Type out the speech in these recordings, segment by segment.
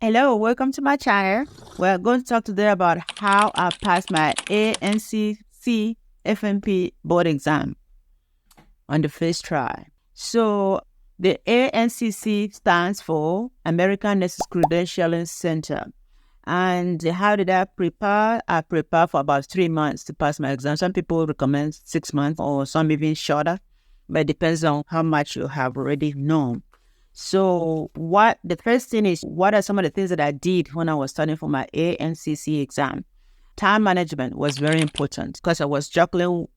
Hello, welcome to my channel. We're going to talk today about how I passed my ANCC FMP board exam on the first try. So the ANCC stands for American Nurses Credentialing Center. And how did I prepare? I prepared for about 3 months to pass my exam. Some people recommend 6 months or some even shorter, but it depends on how much you have already known. So the first thing is, what are some of the things that I did when I was studying for my ANCC exam? Time management was very important because I was juggling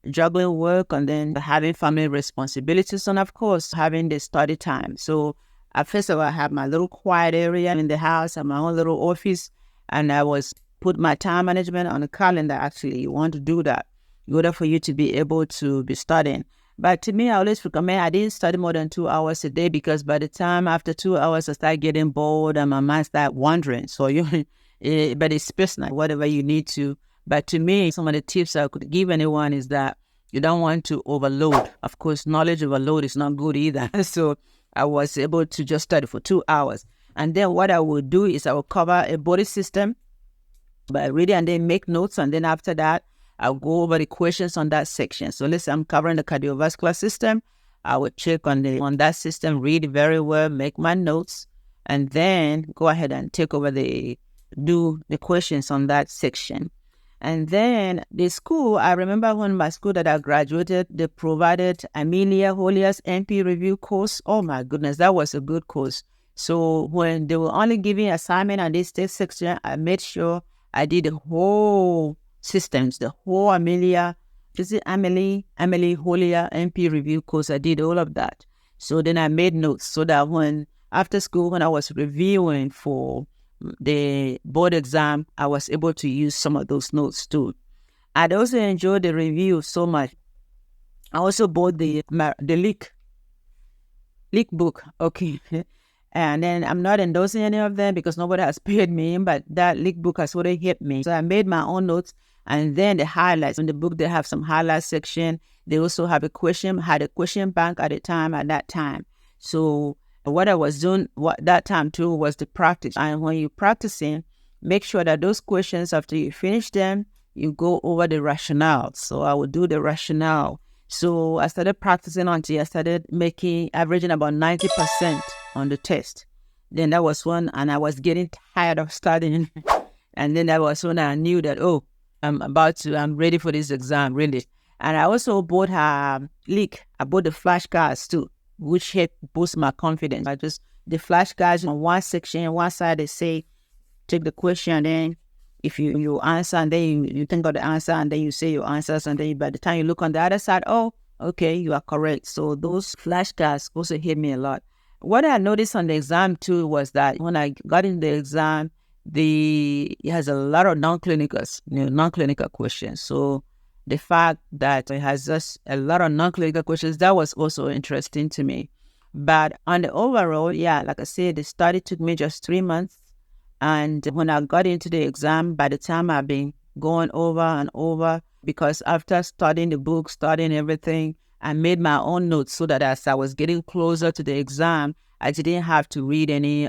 work and then having family responsibilities and of course having the study time. So first of all, I had my little quiet area in the house and my own little office, and I was put my time management on the calendar. Actually, you want to do that in order for you to be able to be studying. But to me, I always recommend I didn't study more than 2 hours a day because by the time after 2 hours, I start getting bored and my mind start wandering. So but it's personal, whatever you need to. But to me, some of the tips I could give anyone is that you don't want to overload. Of course, knowledge overload is not good either. So I was able to just study for 2 hours. And then what I would do is I would cover a body system by reading and then make notes. And then after that, I'll go over the questions on that section. So let's say I'm covering the cardiovascular system. I would check on that system, read very well, make my notes, and then go ahead and take over do the questions on that section. And then the school, I remember when my school that I graduated, they provided Amelia Holia's MP review course. Oh my goodness, that was a good course. So when they were only giving assignment on this test section, I made sure I did the whole systems, the whole Amelie Holia MP review course. I did all of that. So then I made notes so that after school, when I was reviewing for the board exam, I was able to use some of those notes too. I'd also enjoyed the review so much. I also bought the leak book. Okay. And then I'm not endorsing any of them because nobody has paid me, but that leak book has already hit me. So I made my own notes. And then the highlights. In the book, they have some highlight section. They also have a question bank at that time. So what I was doing that time too was the practice. And when you're practicing, make sure that those questions, after you finish them, you go over the rationale. So I would do the rationale. So I started practicing until I started averaging about 90% on the test. Then that was one, and I was getting tired of studying. And then that was when I knew that, I'm ready for this exam, really. And I also bought I bought the flashcards too, which helped boost my confidence. The flashcards on one section, one side, they say, take the question, then if you answer, and then you think of the answer, and then you say your answers, and then by the time you look on the other side, oh, okay, you are correct. So those flashcards also helped me a lot. What I noticed on the exam too was that when I got in the exam, it has a lot of non-clinical questions. So the fact that it has just a lot of non-clinical questions, that was also interesting to me. But on the overall, like I said, the study took me just 3 months. And when I got into the exam, by the time I've been going over and over, because after studying the book, studying everything, I made my own notes so that as I was getting closer to the exam, I didn't have to read any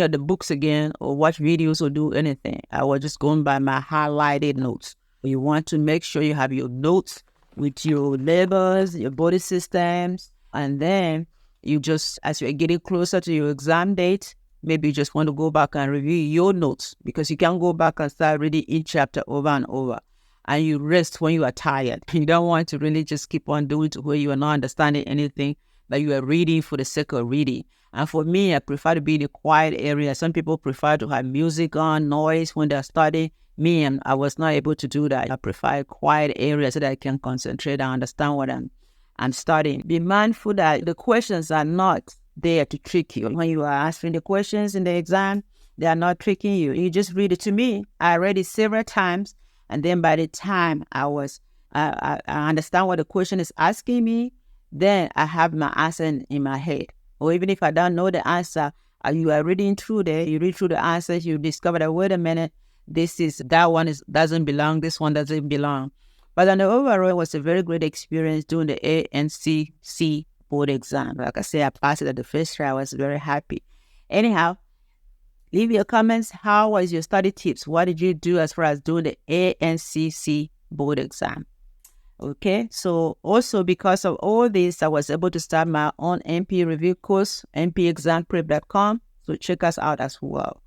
of the books again or watch videos or do anything. I was just going by my highlighted notes. You want to make sure you have your notes with your labels, your body systems, and then you just, as you're getting closer to your exam date, maybe you just want to go back and review your notes because you can go back and start reading each chapter over and over. And you rest when you are tired. You don't want to really just keep on doing to where you are not understanding anything, but you are reading for the sake of reading. And for me, I prefer to be in a quiet area. Some people prefer to have music on, noise when they're studying. Me, I was not able to do that. I prefer a quiet area so that I can concentrate and understand what I'm studying. Be mindful that the questions are not there to trick you. When you are answering the questions in the exam, they are not tricking you. You just read it. To me, I read it several times. And then by the time I understand what the question is asking me, then I have my answer in my head. Or even if I don't know the answer, you are reading through there, you read through the answers, you discover that, wait a minute, doesn't belong, this one doesn't belong. But on the overall, it was a very great experience doing the ANCC board exam. Like I said, I passed it at the first try. I was very happy. Anyhow, Leave your comments. How was your study tips? What did you do as far as doing the ANCC board exam? Okay, so also because of all this, I was able to start my own NP review course, npexamprep.com. So check us out as well.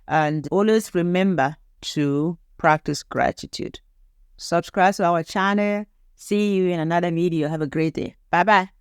And always remember to practice gratitude. Subscribe to our channel. See you in another video. Have a great day. Bye-bye.